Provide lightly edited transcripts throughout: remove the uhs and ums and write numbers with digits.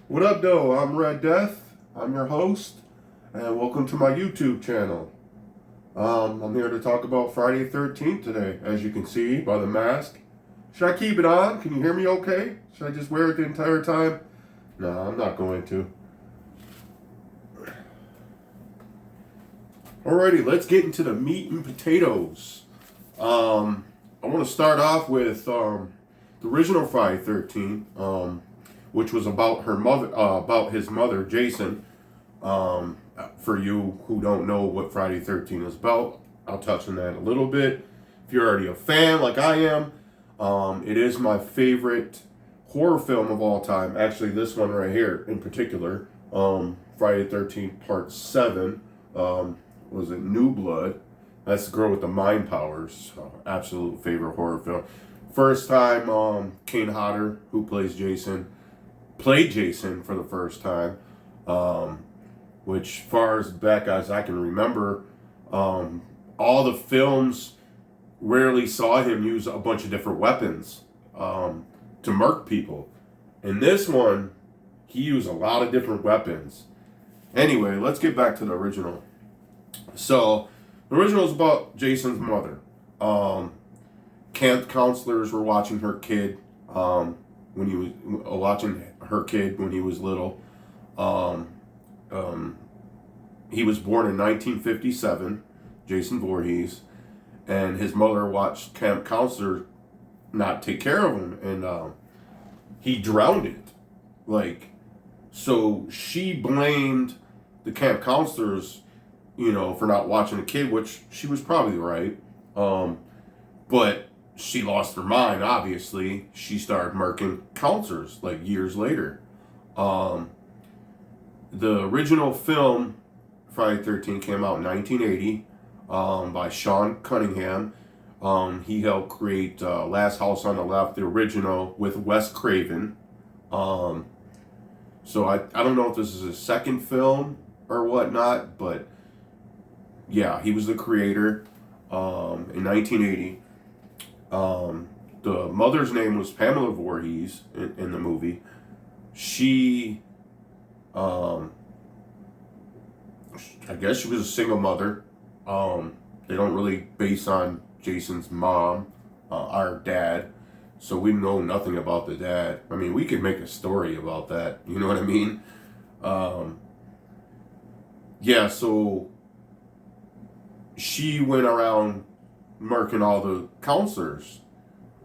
What up, though? I'm Red Death. I'm your host, and welcome to my YouTube channel. I'm here to talk about Friday the 13th today, as you can see by the mask. Should I keep it on? Can you hear me okay? Should I just wear it the entire time? No, I'm not going to. Alrighty, let's get into the meat and potatoes. I want to start off with the original Friday 13th, which was about her mother, about his mother, Jason. For you who don't know what Friday 13 is about, I'll touch on that a little bit. If you're already a fan like I am, it is my favorite horror film of all time. Actually, this one right here in particular, Friday 13th Part 7, was it New Blood? That's the girl with the mind powers. Absolute favorite horror film. First time Kane Hodder, who plays Jason, played Jason for the first time. Which far as back as I can remember, all the films rarely saw him use a bunch of different weapons to murk people. In this one, he used a lot of different weapons. Anyway, let's get back to the original. So, the original is about Jason's mother. Camp counselors were watching her kid when he was watching her kid when he was little. Um, he was born in 1957, Jason Voorhees, and his mother watched camp counselor not take care of him, and he drowned it. Like, so she blamed the camp counselors, for not watching the kid, which she was probably right. But she lost her mind, obviously. She started murking counselors, like, years later. The original film, Friday 13, came out in 1980 by Sean Cunningham. He helped create Last House on the Left, the original, with Wes Craven. So I don't know if this is his second film or whatnot, but yeah, he was the creator in 1980. The mother's name was Pamela Voorhees in the movie. She, I guess she was a single mother. They don't really base on Jason's mom, our dad, so we know nothing about the dad. I mean, we could make a story about that. You know what I mean? Yeah. So she went around murking all the counselors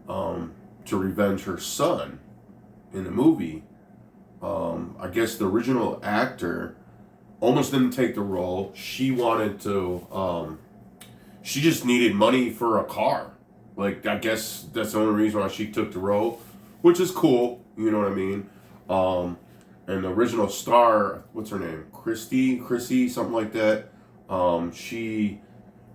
to revenge her son in the movie. I guess the original actor almost didn't take the role. She wanted to, she just needed money for a car. Like, I guess that's the only reason why she took the role, which is cool, you know what I mean? And the original star, what's her name? Chrissy, something like that.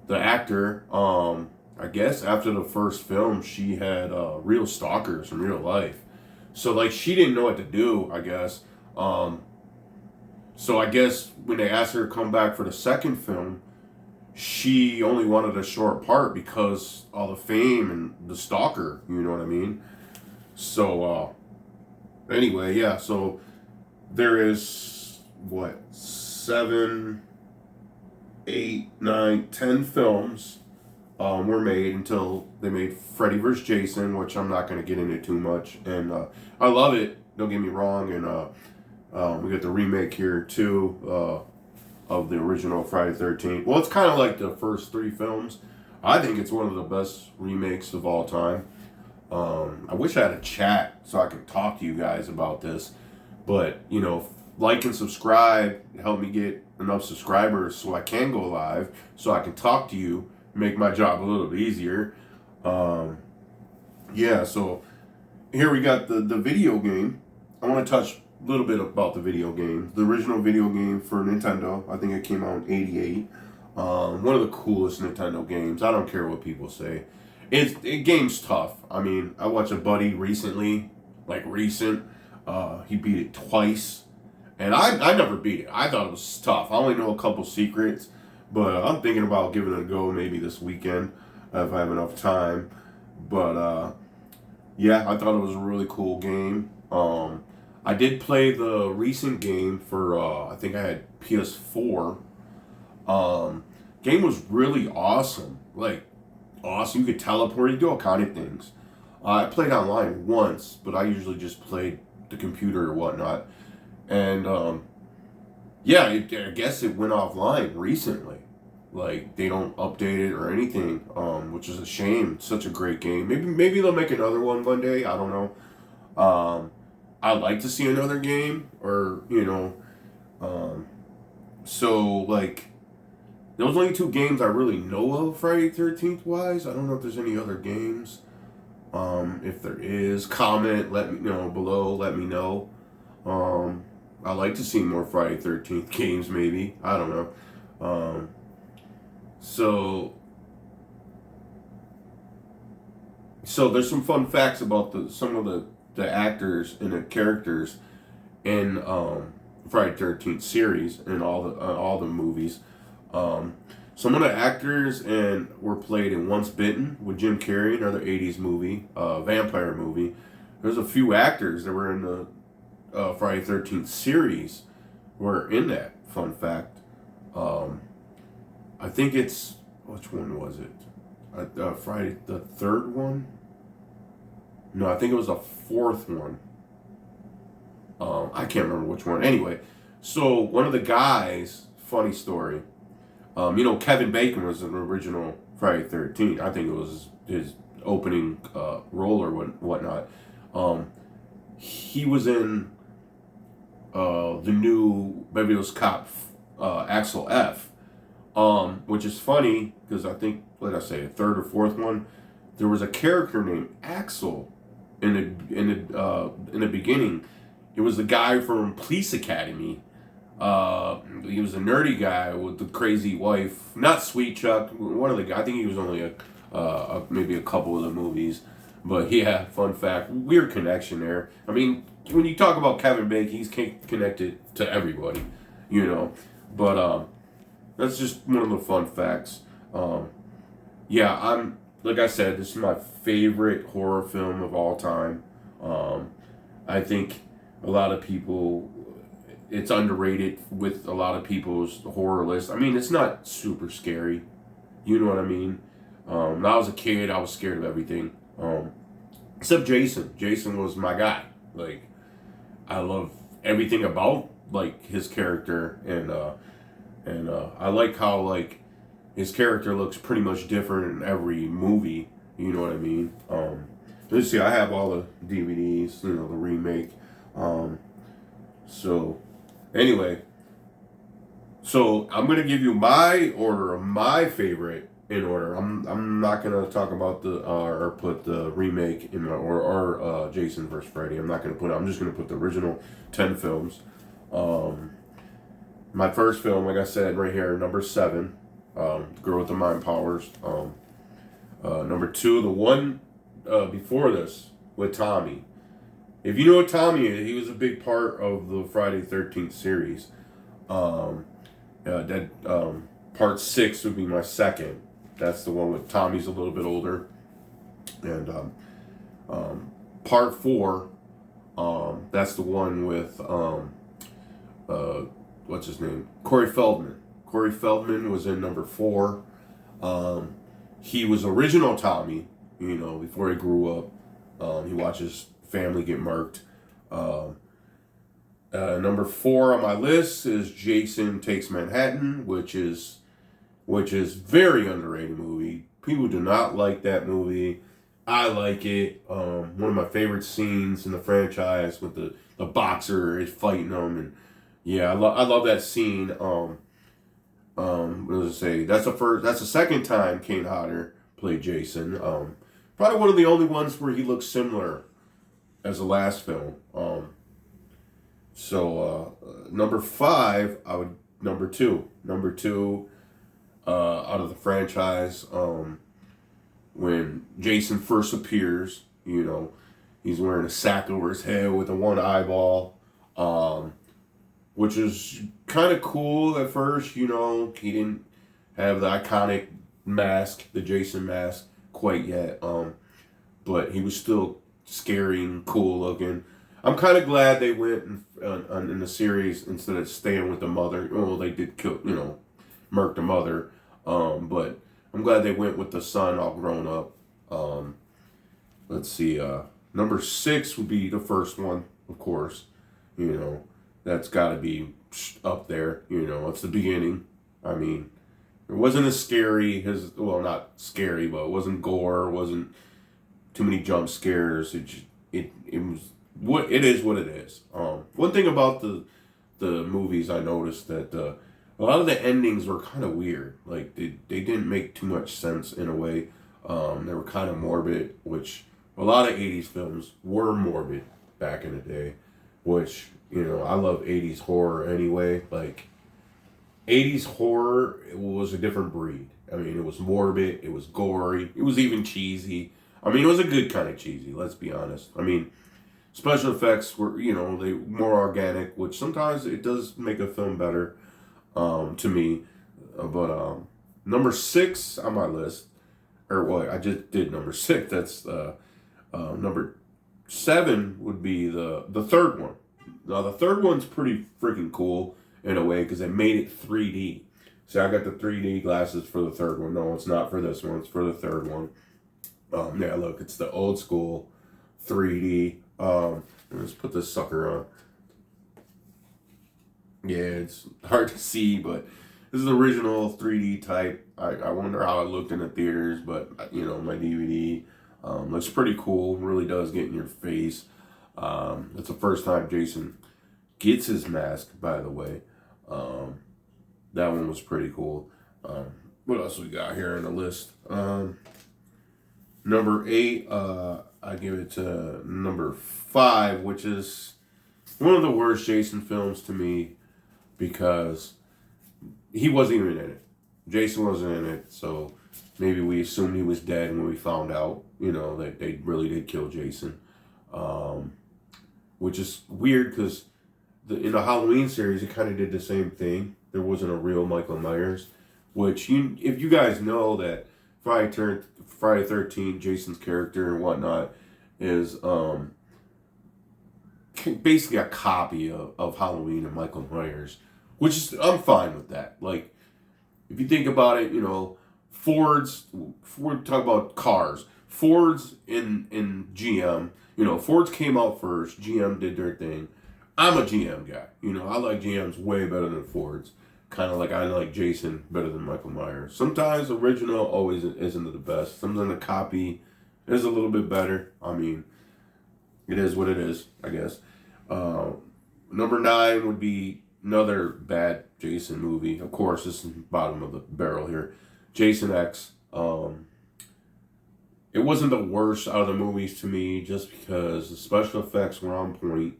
The actor, I guess after the first film, she had real stalkers in real life. So, like, she didn't know what to do, I guess. So I guess when they asked her to come back for the second film, she only wanted a short part because all the fame and the stalker, you know what I mean? So, anyway, yeah, so there is, what, 7, 8, 9, 10 films were made until they made Freddy vs. Jason, which I'm not going to get into too much. And I love it, don't get me wrong, and we got the remake here, too, of the original Friday 13th. Well, it's kind of like the first 3 films. I think it's one of the best remakes of all time. I wish I had a chat so I could talk to you guys about this. But, like and subscribe, help me get enough subscribers so I can go live, so I can talk to you, make my job a little bit easier. Yeah, so here we got the video game. I want to touch a little bit about the video game. The original video game for Nintendo, I think it came out in 88. One of the coolest Nintendo games. I don't care what people say. Game's tough. I mean, I watched a buddy recently, like recent. He beat it twice. And I never beat it. I thought it was tough. I only know a couple secrets. But I'm thinking about giving it a go maybe this weekend if I have enough time. But yeah, I thought it was a really cool game. I did play the recent game for I think I had PS4. Um, Game was really awesome. Like awesome. You could teleport. You do all kind of things. I played online once, but I usually just played the computer or whatnot. And yeah, I guess it went offline recently. Like they don't update it or anything, which is a shame. It's such a great game. Maybe they'll make another one day. I don't know. I'd like to see another game, or um, so like those only two games I really know of Friday 13th wise. I don't know if there's any other games. If there is, comment, let me know below, let me know. Um, I like to see more Friday 13th games, maybe. I don't know. Um, so, so there's some fun facts about some of the actors and the characters in Friday 13th series and all the movies. Um, some of the actors and were played in Once Bitten with Jim Carrey, another '80s movie, vampire movie. There's a few actors that were in the Friday 13th series were in that. Fun fact. Um, I think it's which one was it? Friday the third one. No, I think it was the fourth one. I can't remember which one. Anyway, so one of the guys, funny story. Kevin Bacon was an original Friday 13th. I think it was his opening role or whatnot. He was in the new Beverly Hills Cop, Axel F. Which is funny because I think, like I say, a third or fourth one, there was a character named Axel in the beginning. It was the guy from Police Academy. He was a nerdy guy with the crazy wife. Not Sweet Chuck. One of the guys. I think he was only maybe a couple of the movies. But yeah, fun fact. Weird connection there. I mean, when you talk about Kevin Bacon, he's connected to everybody, But that's just one of the fun facts. Yeah, like I said, this is my favorite horror film of all time. I think a lot of people, it's underrated with a lot of people's horror list. I mean, it's not super scary. You know what I mean? When I was a kid, I was scared of everything. Except Jason. Jason was my guy. Like, I love everything about like his character, and I like how like his character looks pretty much different in every movie. You know what I mean? Let's see. I have all the DVDs. The remake. So anyway, so I'm gonna give you my order of my favorite in order. I'm not gonna talk about the or put the remake in my or Jason vs Freddy. I'm not gonna put. I'm just gonna put the original 10 films. My first film, like I said, right here, number 7, Girl with the Mind Powers. Number 2, the one before this with Tommy. If you know what Tommy is, he was a big part of the Friday 13th series. That part 6 would be my second. That's the one with Tommy's a little bit older. And part 4, that's the one with what's his name? Corey Feldman. Corey Feldman was in number 4. He was original Tommy, before he grew up. He watched his family get murked. Number 4 on my list is Jason Takes Manhattan, which is very underrated movie. People do not like that movie. I like it. One of my favorite scenes in the franchise with the boxer is fighting him, and yeah, I love that scene. What does it say? That's the second time Kane Hodder played Jason. Probably one of the only ones where he looks similar as the last film. So number 5, number two, out of the franchise. When Jason first appears, he's wearing a sack over his head with a one eyeball, which is kind of cool at first. He didn't have the iconic mask, the Jason mask, quite yet. But he was still scary and cool looking. I'm kind of glad they went in the series instead of staying with the mother. Well, they did kill, murk the mother. But I'm glad they went with the son all grown up. Let's see. Number 6 would be the first one, of course. That's got to be up there. It's the beginning. I mean, it wasn't as scary as, well, not scary, but it wasn't gore. It wasn't too many jump scares. It was what it is. What it is. One thing about the movies, I noticed that a lot of the endings were kind of weird. Like they didn't make too much sense in a way. They were kind of morbid, which a lot of 80s films were morbid back in the day, which, I love 80s horror anyway. Like, 80s horror, it was a different breed. I mean, it was morbid, it was gory, it was even cheesy. I mean, it was a good kind of cheesy, let's be honest. I mean, special effects were, they more organic, which sometimes it does make a film better, to me. But number 6 on my list, or what, I just did number 6. That's number 7 would be the third one. Now, the third one's pretty freaking cool in a way because they made it 3D. So I got the 3D glasses for the third one. No, it's not for this one. It's for the third one. Yeah, look, it's the old school 3D. Let's put this sucker on. Yeah, it's hard to see, but this is the original 3D type. I wonder how it looked in the theaters, but my DVD looks pretty cool. Really does get in your face. It's the first time Jason gets his mask, by the way. That one was pretty cool. What else we got here on the list? Number 8, I give it to number 5, which is one of the worst Jason films to me because he wasn't even in it. Jason wasn't in it, so maybe we assumed he was dead when we found out, that they really did kill Jason. Which is weird because in the Halloween series, it kind of did the same thing. There wasn't a real Michael Myers, which if you guys know that Friday 13th, Jason's character and whatnot is basically a copy of Halloween and Michael Myers, which is, I'm fine with that. Like, if you think about it, Ford talk about cars. Ford's in GM. Ford's came out first. GM did their thing. I'm a GM guy. I like GM's way better than Ford's. Kind of like I like Jason better than Michael Myers. Sometimes original always isn't the best. Sometimes the copy is a little bit better. I mean, it is what it is, I guess. Number 9 would be another bad Jason movie. Of course, this is bottom of the barrel here. Jason X. It wasn't the worst out of the movies to me just because the special effects were on point.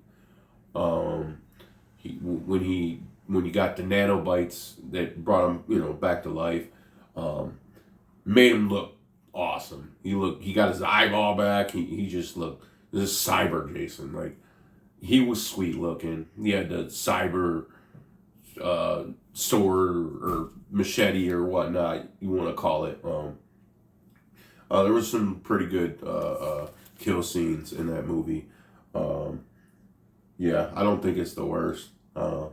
When you got the nanobites that brought him, back to life, made him look awesome. He got his eyeball back. He just looked, this cyber Jason. Like, he was sweet looking. He had the cyber sword or machete or whatnot you want to call it. There was some pretty good kill scenes in that movie. Yeah, I don't think it's the worst of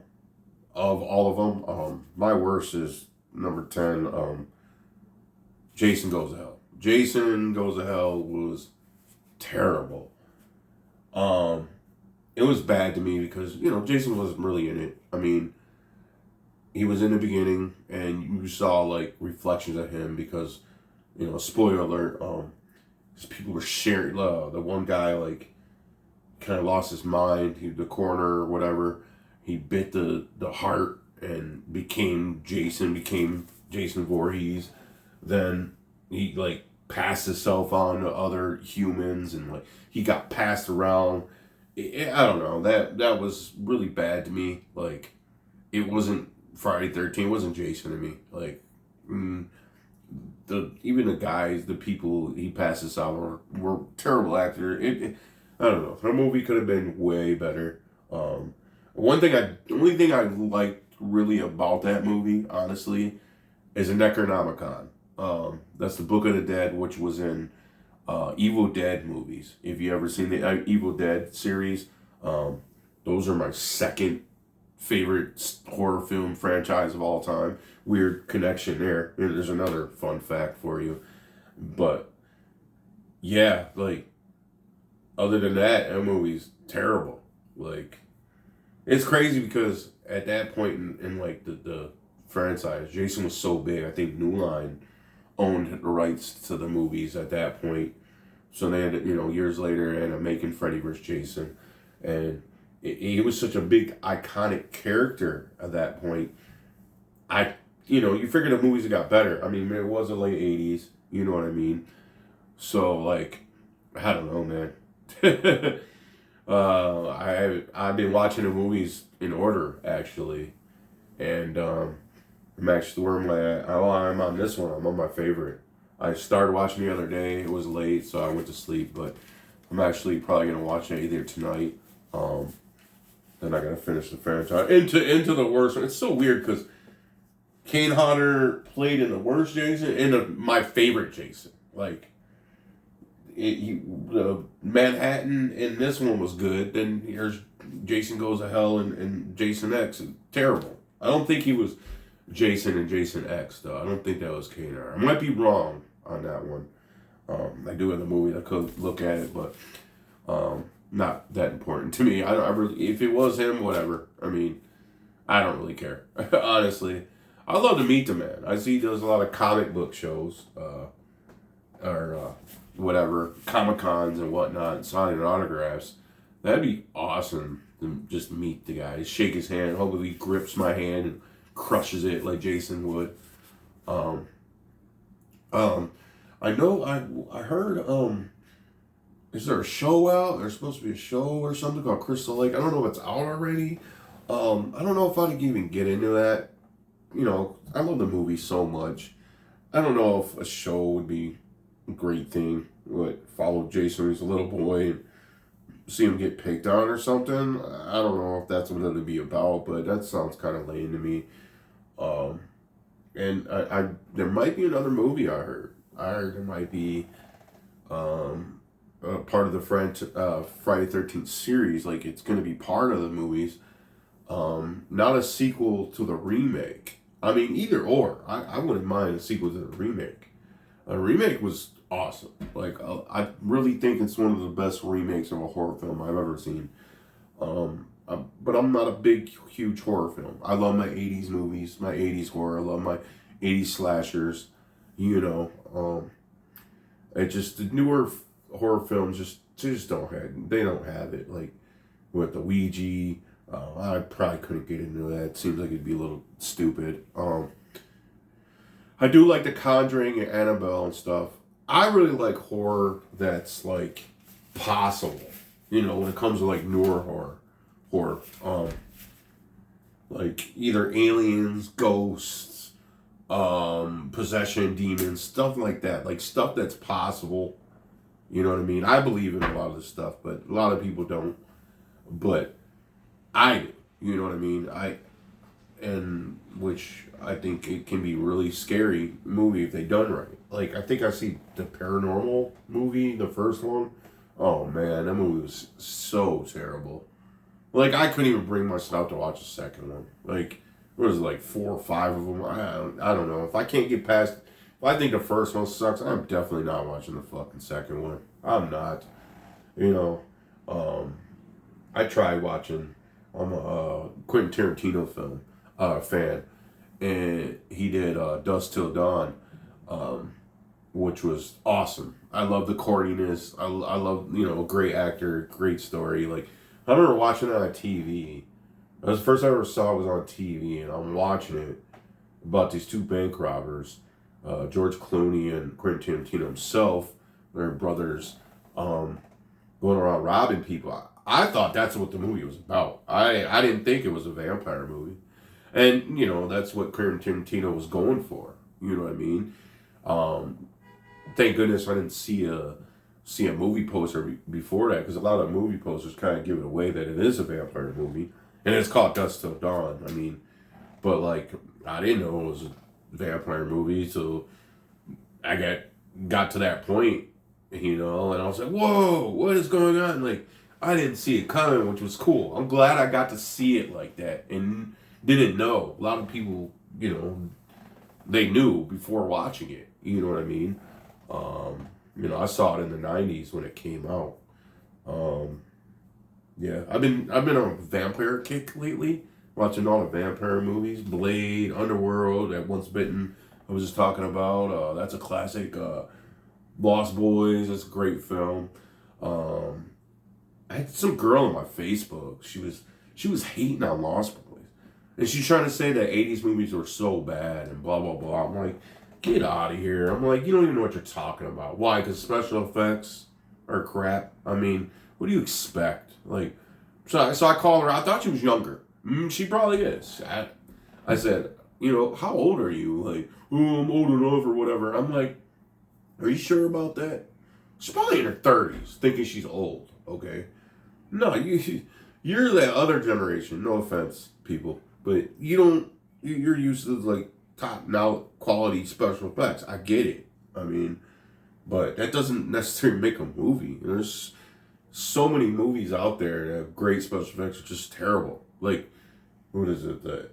all of them. My worst is number 10. Jason Goes to Hell. Jason Goes to Hell was terrible. It was bad to me because Jason wasn't really in it. I mean, he was in the beginning, and you saw like reflections of him because, spoiler alert. People were sharing. The one guy like kind of lost his mind. The coroner or whatever. He bit the heart and became Jason Voorhees. Then he like passed himself on to other humans and like he got passed around. I don't know. That was really bad to me. Like, it wasn't Friday 13th. It wasn't Jason to me. Like, even the guys, the people he passes out were terrible actors. I don't know. The movie could have been way better. The only thing I liked really about that movie, honestly, is the Necronomicon. That's the Book of the Dead, which was in Evil Dead movies. If you ever seen the Evil Dead series, Um, those are my second favorite horror film franchise of all time. Weird connection there. And there's another fun fact for you. But yeah, like other than that, that movie's terrible. Like it's crazy because at that point in like the franchise, Jason was so big. I think New Line owned the rights to the movies at that point. So they ended, years later, ended up making Freddy vs. Jason, and he was such a big iconic character at that point. You figure the movies got better. I mean, it was the late '80s. You know what I mean? So like, I don't know, man. I've been watching the movies in order actually, and I'm actually where am I at? Oh, I'm on this one. I'm on my favorite. I started watching the other day. It was late, so I went to sleep. But I'm actually probably gonna watch it either tonight. Um, then I gotta finish the franchise into the worst one. It's so weird because Kane Hodder played in the worst Jason and my favorite Jason. Like the Manhattan in this one was good. Then here's Jason Goes to Hell and Jason X is terrible. I don't think he was Jason and Jason X though. I don't think that was Kane Hodder. I might be wrong on that one. I do in the movie. I could look at it, but not that important to me. I really, if it was him, whatever. I mean, I don't really care. Honestly, I love to meet the man. I see he does a lot of comic book shows, or whatever, Comic Cons and whatnot, and signing autographs. That'd be awesome to just meet the guy, shake his hand. Hopefully, he grips my hand and crushes it like Jason would. Um, I know I heard is there a show out? There's supposed to be a show or something called Crystal Lake. I don't know if it's out already. I don't know if I'd even get into that. I love the movie so much. I don't know if a show would be a great thing. What follow Jason when he's a little boy and see him get picked on or something. I don't know if that's what it'll be about, but that sounds kind of lame to me. And I there might be another movie I heard. I heard there might be part of the Friday 13th series. Like it's going to be part of the movies. Not a sequel to the remake. I mean, either or. I wouldn't mind a sequel to the remake. A remake was awesome. Like I really think it's one of the best remakes of a horror film I've ever seen. But I'm not a big, huge horror film. I love my 80s movies, my 80s horror. I love my 80s slashers. It just, the newer horror films just don't have it. Like with the Ouija, I probably couldn't get into that. It seems like it'd be a little stupid. I do like The Conjuring and Annabelle and stuff. I really like horror that's like possible. When it comes to like newer horror, like either aliens, ghosts, possession, demons, stuff like that. Like stuff that's possible. You know what I mean? I believe in a lot of this stuff, but a lot of people don't. But I do. You know what I mean? And which I think it can be really scary movie if they done right. Like I think I see the Paranormal movie, the first one. Oh man, that movie was so terrible. Like I couldn't even bring myself to watch the second one. Like what was it, like 4 or 5 of them? I don't know. If I can't get past, if I think the first one sucks, I'm definitely not watching the fucking second one. I'm not. I tried watching. I'm a Quentin Tarantino fan, and he did Dusk Till Dawn, which was awesome. I love the corniness. I love a great actor, great story. Like I remember watching it on TV. That was the first time I ever saw it was on TV, and I'm watching it about these 2 bank robbers, George Clooney and Quentin Tarantino himself. They're brothers, going around robbing people. I thought that's what the movie was about. I didn't think it was a vampire movie. And, that's what Quentin Tarantino was going for. You know what I mean? Thank goodness I didn't see a movie poster before that, because a lot of movie posters kind of give it away that it is a vampire movie. And it's called Dusk Till Dawn. I mean, but, like, I didn't know it was a vampire movie, so I got to that point, and I was like, whoa, what is going on? Like, I didn't see it coming, which was cool. I'm glad I got to see it like that and didn't know. A lot of people, they knew before watching it. You know what I mean? I saw it in the '90s when it came out. Um, yeah, I've been on a vampire kick lately, watching all the vampire movies, Blade, Underworld, At Once Bitten. I was just talking about. That's a classic. Lost Boys. That's a great film. Um, I had some girl on my Facebook. She was hating on Lost Boys, and she's trying to say that '80s movies were so bad and blah blah blah. I'm like, get out of here. I'm like, you don't even know what you're talking about. Why? Because special effects are crap. I mean, what do you expect? Like, so I called her. I thought she was younger. She probably is. I said, how old are you? Like, oh, I'm old enough or whatever. I'm like, are you sure about that? She's probably in her 30s, thinking she's old. Okay, no, you're that other generation. No offense, people, but you don't. You're used to like top now quality special effects. I get it. I mean, but that doesn't necessarily make a movie. There's so many movies out there that have great special effects are just terrible. Like, what is it? The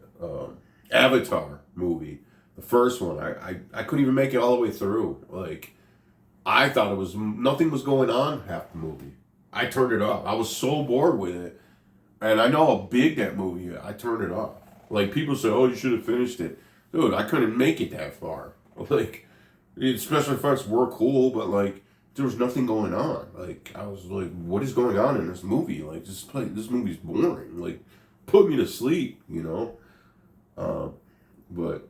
Avatar movie, the first one. I couldn't even make it all the way through. Like, I thought it was nothing was going on half the movie. I turned it off. I was so bored with it, and I know how big that movie is. I turned it off. Like, people say, "Oh, you should have finished it." Dude, I couldn't make it that far. Like, special effects were cool, but like there was nothing going on. Like, I was like, "What is going on in this movie?" Like, this movie's boring. Like, put me to sleep, Uh, but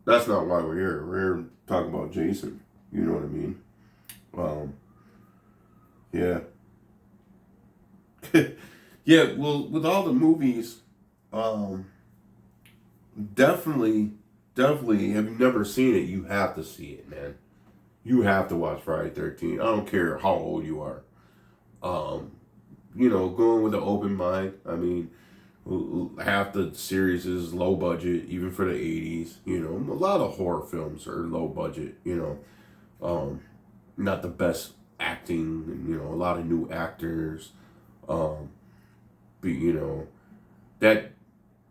that's not why we're here. We're here talking about Jason. You know what I mean? Um, yeah. Yeah, well, with all the movies, um, definitely, have you never seen it, you have to see it, man. You have to watch Friday 13. I don't care how old you are. Um, going with an open mind. I mean, half the series is low budget, even for the '80s. A lot of horror films are low budget. Not the best acting. A lot of new actors. Um, but that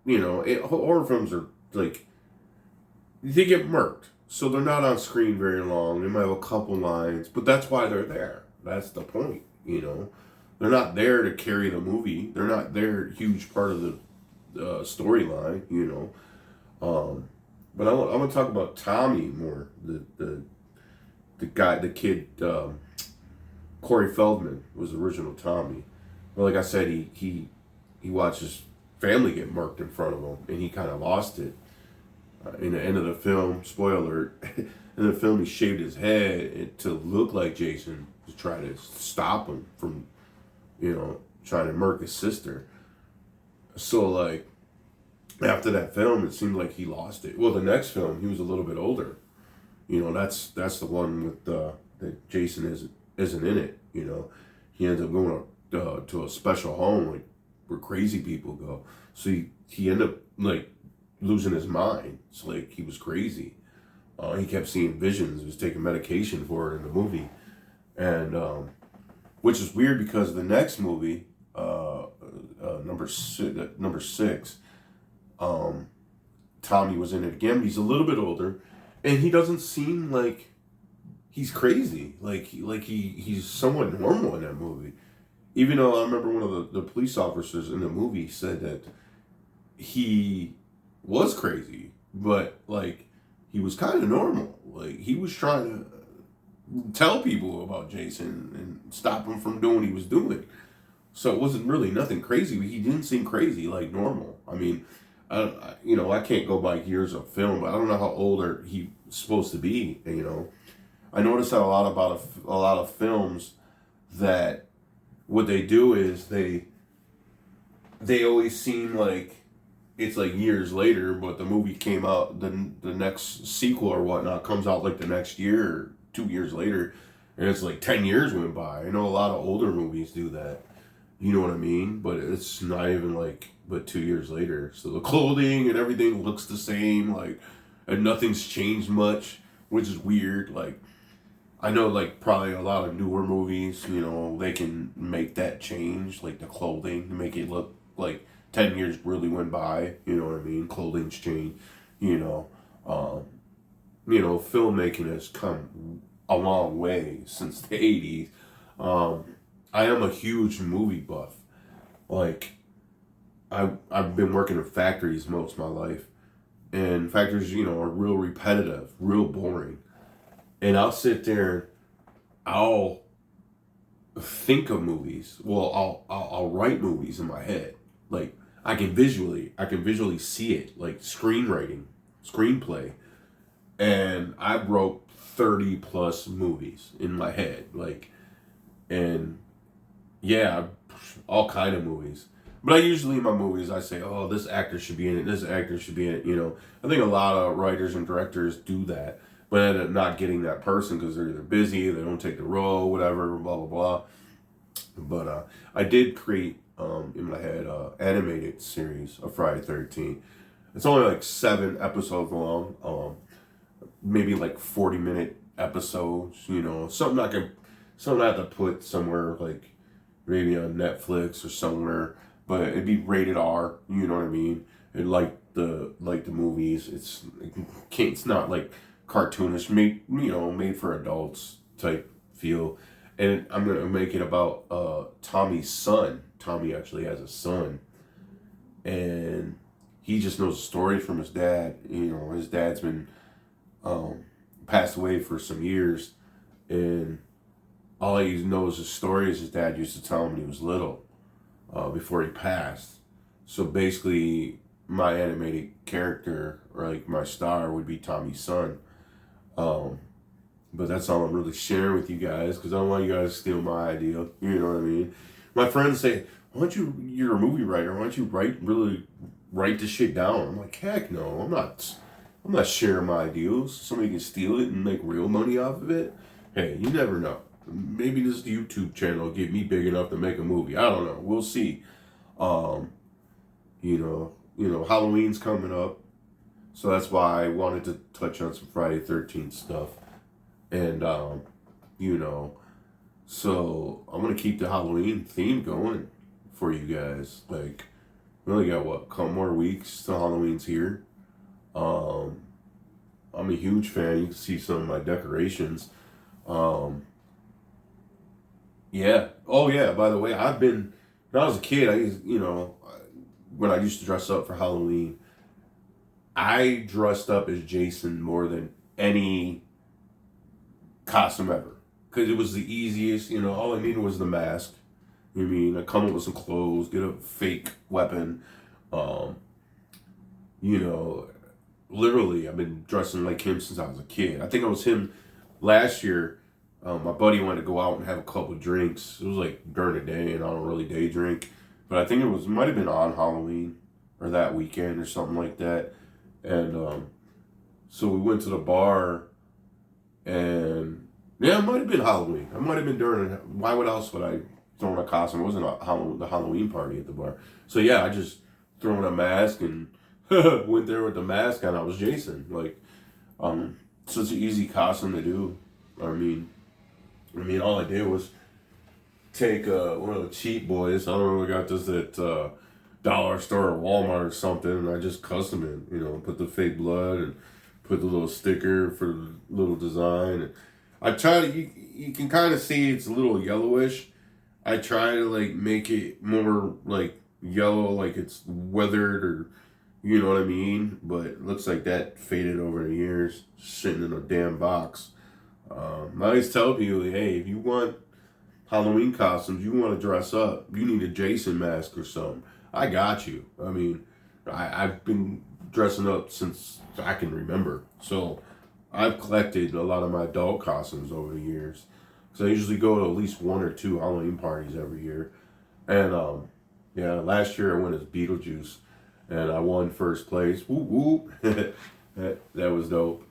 horror films are like they get murked, so they're not on screen very long. They might have a couple lines, but that's why they're there. That's the point. They're not there to carry the movie. They're not there huge part of the storyline. But I'm gonna talk about Tommy more. The guy, the kid, Corey Feldman was the original Tommy. But like I said, he watched his family get murked in front of him, and he kind of lost it. In the end of the film, spoiler alert, in the film he shaved his head to look like Jason to try to stop him from, trying to murk his sister. So like, after that film, it seemed like he lost it. Well, the next film, he was a little bit older. That's the one with that Jason isn't in it. He ends up going to a special home like where crazy people go. So he ended up like losing his mind. It's like he was crazy. He kept seeing visions. He was taking medication for it in the movie, and which is weird because the next movie, number six, Tommy was in it again. But he's a little bit older, and he doesn't seem like he's crazy. He's somewhat normal in that movie. Even though I remember one of the police officers in the movie said that he was crazy, but like he was kind of normal. Like he was trying to tell people about Jason and stop him from doing what he was doing. So it wasn't really nothing crazy, but he didn't seem crazy, like normal. I mean, I can't go by years of film, but I don't know how old he's supposed to be. I noticed that a lot about a lot of films that what they do is they always seem like it's like years later, but the movie came out, the next sequel or whatnot comes out like the next year or 2 years later, and it's like 10 years went by. I know a lot of older movies do that. You know what I mean? But it's not even like, but 2 years later. So the clothing and everything looks the same, like, and nothing's changed much, which is weird. Like, I know like probably a lot of newer movies, you know, they can make that change, like the clothing, to make it look like 10 years really went by. You know what I mean? Clothing's changed. You know, um, filmmaking has come a long way since the '80s. Um, I am a huge movie buff. Like I've been working in factories most of my life, and factories, are real repetitive, real boring. And I'll sit there, I'll think of movies. Well, I'll write movies in my head. Like I can visually see it, like screenwriting, screenplay, and I wrote 30 plus movies in my head, like, and yeah, all kind of movies. But I usually in my movies I say, oh, this actor should be in it. This actor should be in it. I think a lot of writers and directors do that, but end up not getting that person because they're either busy, they don't take the role, whatever, blah blah blah. But I did create in my head animated series of Friday 13. It's only like 7 episodes long, maybe like 40-minute episodes. Something I have to put somewhere like maybe on Netflix or somewhere, but it'd be rated R. You know what I mean? And like the movies, it's not like cartoonish, made for adults type feel. And I'm gonna make it about Tommy's son. Tommy actually has a son, and he just knows a story from his dad. His dad's been um, passed away for some years, and all he knows his story is his dad used to tell him when he was little, before he passed. So basically, my animated character, or like my star, would be Tommy's son. Um, but that's all I'm really sharing with you guys because I don't want you guys to steal my idea. You know what I mean? My friends say, "Why don't you're a movie writer? Why don't you write this shit down?" I'm like, "Heck no, I'm not. I'm not sharing my ideas. Somebody can steal it and make real money off of it. Hey, you never know. Maybe this YouTube channel will get me big enough to make a movie. I don't know. We'll see." Um, Halloween's coming up, so that's why I wanted to touch on some Friday 13th stuff. And you know, so I'm gonna keep the Halloween theme going for you guys. Like, we only got what, couple more weeks till Halloween's here. Um, I'm a huge fan. You can see some of my decorations. Um, yeah. Oh yeah. By the way, when I was a kid. When I used to dress up for Halloween, I dressed up as Jason more than any costume ever because it was the easiest. All I needed was the mask. I come up with some clothes, get a fake weapon. Um, you know, Literally, I've been dressing like him since I was a kid. I think it was him last year. My buddy wanted to go out and have a couple of drinks. It was like during the day, and I don't really day drink, but I think it might have been on Halloween or that weekend or something like that. And so we went to the bar, and yeah, it might have been Halloween. It might have been during. Why would else would I throw in a costume? It wasn't the Halloween party at the bar. So yeah, I just threw in a mask and went there with the mask on. I was Jason. Like, such an easy costume to do. All I did was take one of the cheap boys. I don't know, I got this at dollar store or Walmart or something, and I just custom it. Put the fake blood and put the little sticker for the little design. And I try to. You can kind of see it's a little yellowish. I try to like make it more like yellow, like it's weathered, or you know what I mean. But it looks like that faded over the years, sitting in a damn box. I always tell people, hey, if you want Halloween costumes, you want to dress up, you need a Jason mask or something. I got you. I've been dressing up since I can remember. So I've collected a lot of my adult costumes over the years. So I usually go to at least 1 or 2 Halloween parties every year. And yeah, last year I went as Beetlejuice, and I won first place. Whoop whoop. that was dope.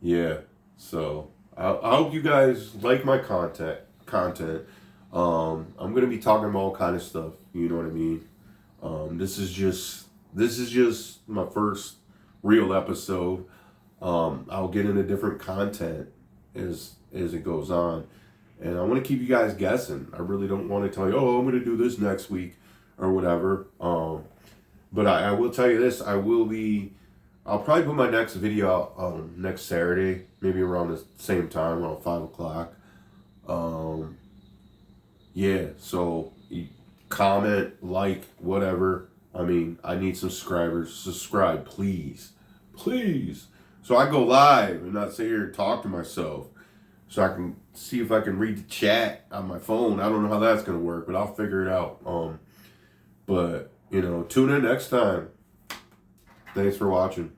Yeah. So I hope you guys like my content. I'm gonna be talking about all kind of stuff. You know what I mean. This is just my first real episode. I'll get into different content as it goes on. And I want to keep you guys guessing. I really don't want to tell you, oh, I'm going to do this next week or whatever. But I will tell you this. I'll probably put my next video out next Saturday, maybe around the same time, around 5 o'clock. Yeah, so comment, like, whatever. I mean, I need subscribers. Subscribe, please. Please. So I go live and not sit here and talk to myself. So I can see if I can read the chat on my phone. I don't know how that's going to work, but I'll figure it out. But, tune in next time. Thanks for watching.